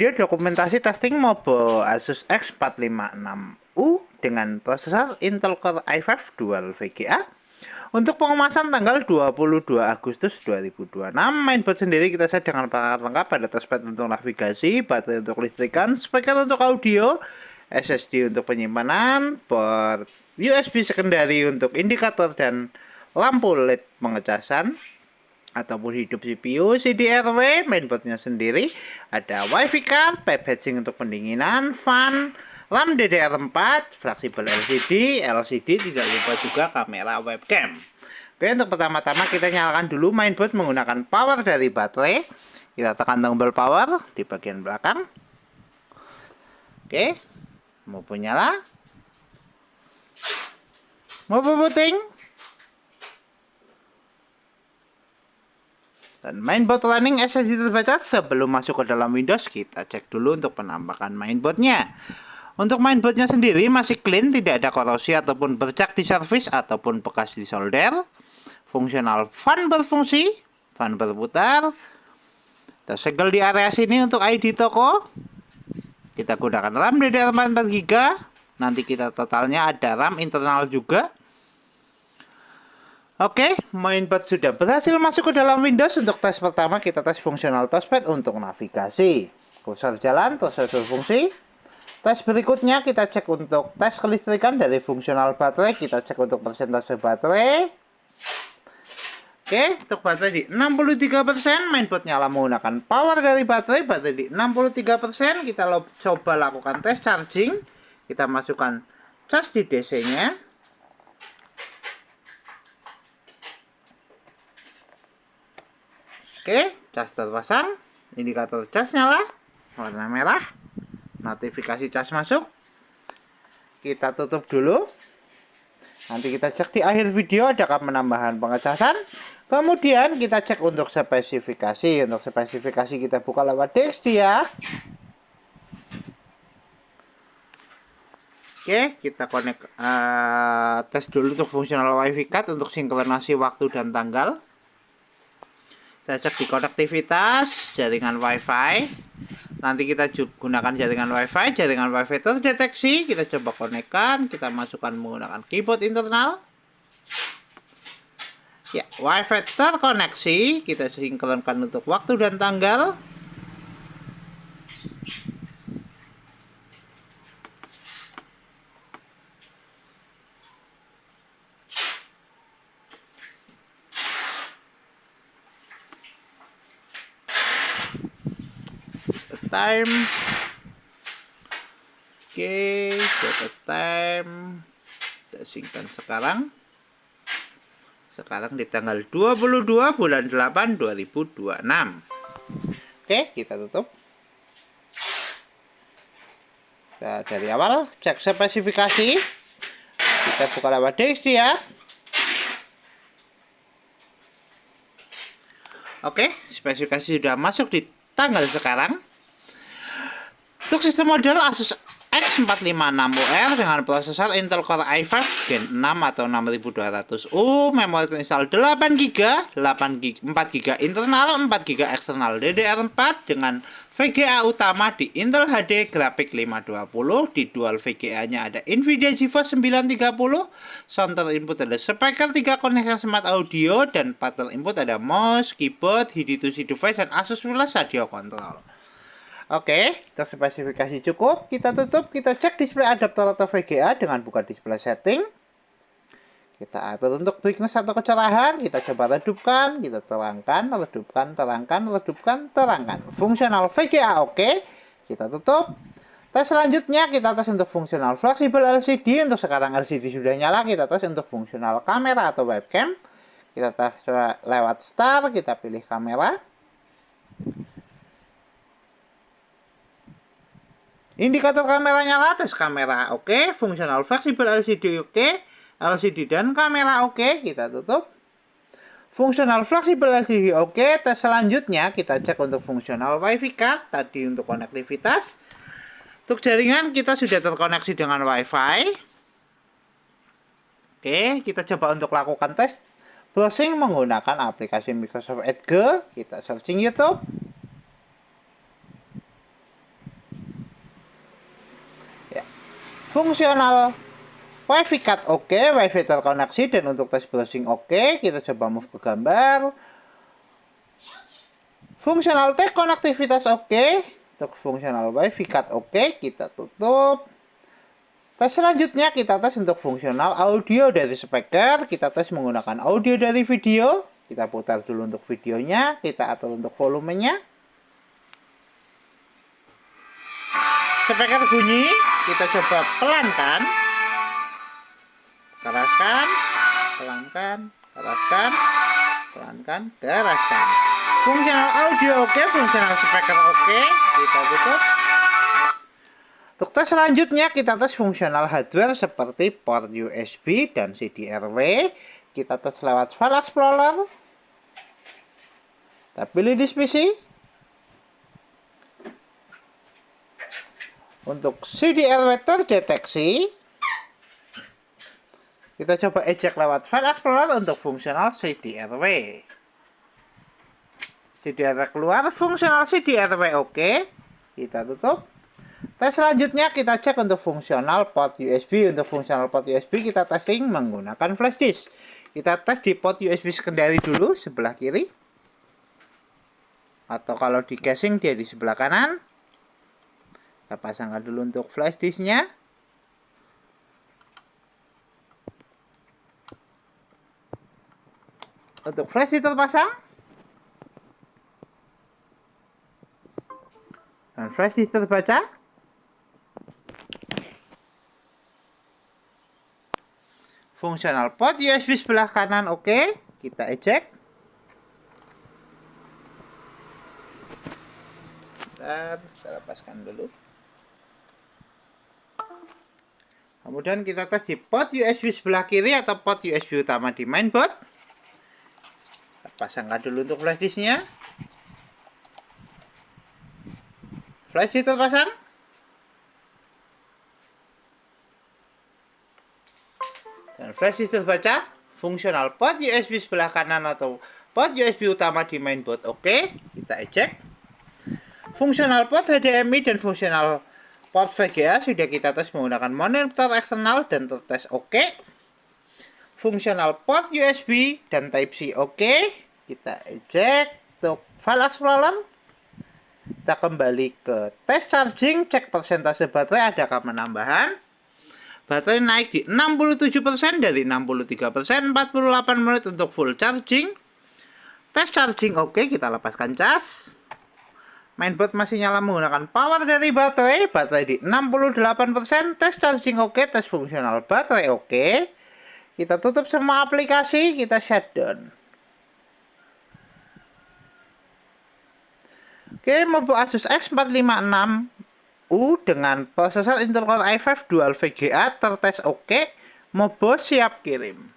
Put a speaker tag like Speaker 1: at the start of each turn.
Speaker 1: Video dokumentasi testing mobile Asus X456U dengan prosesor Intel Core i5 Dual VGA untuk pengemasan tanggal 22 Agustus 2026. Mainboard sendiri kita set dengan perangkat lengkap, ada touchpad untuk navigasi, baterai untuk listrikan, speaker untuk audio, SSD untuk penyimpanan, port USB secondary untuk indikator dan lampu LED pengecasan ataupun hidup CPU, CDRW, mainboardnya sendiri, ada WiFi card, pipe heatsink untuk pendinginan, fan, RAM DDR4, fleksibel LCD, tidak lupa juga kamera webcam. Oke, untuk pertama-tama kita nyalakan dulu mainboard menggunakan power dari baterai. Kita tekan tombol power di bagian belakang. Oke, mau nyala, mau booting. Dan mainboard running SSD terbaca. Sebelum masuk ke dalam Windows, kita cek dulu untuk penampakan mainboardnya. Untuk mainboardnya sendiri masih clean, tidak ada korosi ataupun bercak di servis ataupun bekas di solder. Fungsional fan berfungsi, fan berputar. Kita segel di area sini untuk ID toko. Kita gunakan RAM DDR4 4GB. Nanti kita totalnya ada RAM internal juga. Oke, mainboard sudah berhasil masuk ke dalam Windows. Untuk tes pertama kita tes fungsional touchpad untuk navigasi. Kursor jalan, terus berfungsi. Tes berikutnya kita cek untuk tes kelistrikan dari fungsional baterai. Kita cek untuk persentase baterai. Oke, untuk baterai di 63%. Mainboard nyala menggunakan power dari baterai. Baterai di 63%. Kita coba lakukan tes charging. Kita masukkan cas di DC-nya. Oke, cas terpasang, indikator cas nyala, warna merah, notifikasi cas masuk. Kita tutup dulu. Nanti kita cek di akhir video adakah penambahan pengecasan. Kemudian kita cek untuk spesifikasi. Untuk spesifikasi kita buka lewat DXD ya. Oke, kita connect tes dulu untuk fungsional WiFi card untuk sinkronasi waktu dan tanggal. Kita cek di konektivitas jaringan WiFi. Nanti kita gunakan jaringan WiFi. Jaringan WiFi terdeteksi. Kita coba konekkan. Kita masukkan menggunakan keyboard internal. Ya, WiFi terkoneksi. Kita sinkronkan untuk waktu dan tanggal. Time. Oke, set time. Kita simpan sekarang. Sekarang di tanggal 22 bulan 8 2026. Oke, kita tutup. Kita dari awal cek spesifikasi. Kita buka lewat DXD ya. Oke, spesifikasi sudah masuk di tanggal sekarang. Untuk sistem model Asus X456UR dengan prosesor Intel Core i5 Gen 6 atau 6200U, memori terinstall 8GB, 4GB internal, 4GB eksternal DDR4 dengan VGA utama di Intel HD Grafik 520, di dual VGA-nya ada Nvidia GeForce 930, sound input ada speaker 3 koneksi smart audio, dan partner input ada mouse, keyboard, HID2C device, dan Asus Wireless Radio Control. Oke, untuk spesifikasi cukup. Kita tutup, kita cek display adaptor atau VGA dengan buka display setting. Kita atur untuk brightness atau kecerahan. Kita coba redupkan, kita terangkan, redupkan, terangkan, redupkan, terangkan. Fungsional VGA oke. Kita tutup. Tes selanjutnya kita tes untuk fungsional fleksibel LCD. Untuk sekarang LCD sudah nyala. Kita tes untuk fungsional kamera atau webcam. Kita tes lewat start, kita pilih kamera. Indikator kamera nyala, tes kamera oke, fungsional fleksibel LCD oke, LCD dan kamera oke, kita tutup. Fungsional fleksibel LCD oke, tes selanjutnya kita cek untuk fungsional WiFi card, tadi untuk konektivitas. Untuk jaringan kita sudah terkoneksi dengan WiFi. Oke, kita coba untuk lakukan tes browsing menggunakan aplikasi Microsoft Edge. Kita searching YouTube. Fungsional WiFi cut oke, WiFi terkoneksi, dan untuk tes browsing oke. Kita coba move ke gambar. Fungsional tes konektivitas oke. Untuk fungsional WiFi cut oke, kita tutup. Tes selanjutnya kita tes untuk fungsional audio dari speaker. Kita tes menggunakan audio dari video. Kita putar dulu untuk videonya. Kita atur untuk volumenya. Speaker bunyi. Kita coba pelankan. Keraskan. Pelankan. Keraskan. Pelankan. Keraskan. Fungsional audio oke. Fungsional speaker oke. Kita tutup. Untuk tes selanjutnya kita tes fungsional hardware seperti port USB dan CD-RW. Kita tes lewat File Explorer. Kita pilih disk PC. Untuk CD-RW terdeteksi. Kita coba eject lewat File Explorer untuk fungsional CD-RW. CD-RW keluar, fungsional CD-RW oke. Kita tutup. Tes selanjutnya kita cek untuk fungsional port USB. Untuk fungsional port USB kita testing menggunakan flash disk. Kita tes di port USB secondary dulu sebelah kiri. Atau kalau di casing dia di sebelah kanan. Kita pasangkan dulu untuk flash disknya. Untuk flash disk terpasang. Dan flash disk terbaca. Fungsional port USB sebelah kanan oke. Kita eject. Bentar, kita lepaskan dulu. Kemudian kita tes di port USB sebelah kiri atau port USB utama di mainboard. Kita pasangkan dulu untuk flash disknya. Flash disk terpasang. Dan flash disk terbaca. Fungsional port USB sebelah kanan atau port USB utama di mainboard oke. Kita eject. Fungsional port HDMI dan fungsional port VGA sudah kita tes menggunakan monitor eksternal dan tertes oke. Fungsional port USB dan Type-C oke. Kita eject. Untuk File Explorer. Kita kembali ke tes charging. Cek persentase baterai adakah penambahan. Baterai naik di 67% dari 63%, 48 menit untuk full charging. Tes charging oke, kita lepaskan cas. Mainboard masih nyala menggunakan power dari baterai. Baterai di 68%, tes charging oke, tes fungsional baterai oke. Kita tutup semua aplikasi, kita shutdown. Oke, mobile Asus X456U dengan prosesor Intel Core i5 Dual VGA tertes oke. Mobo siap kirim.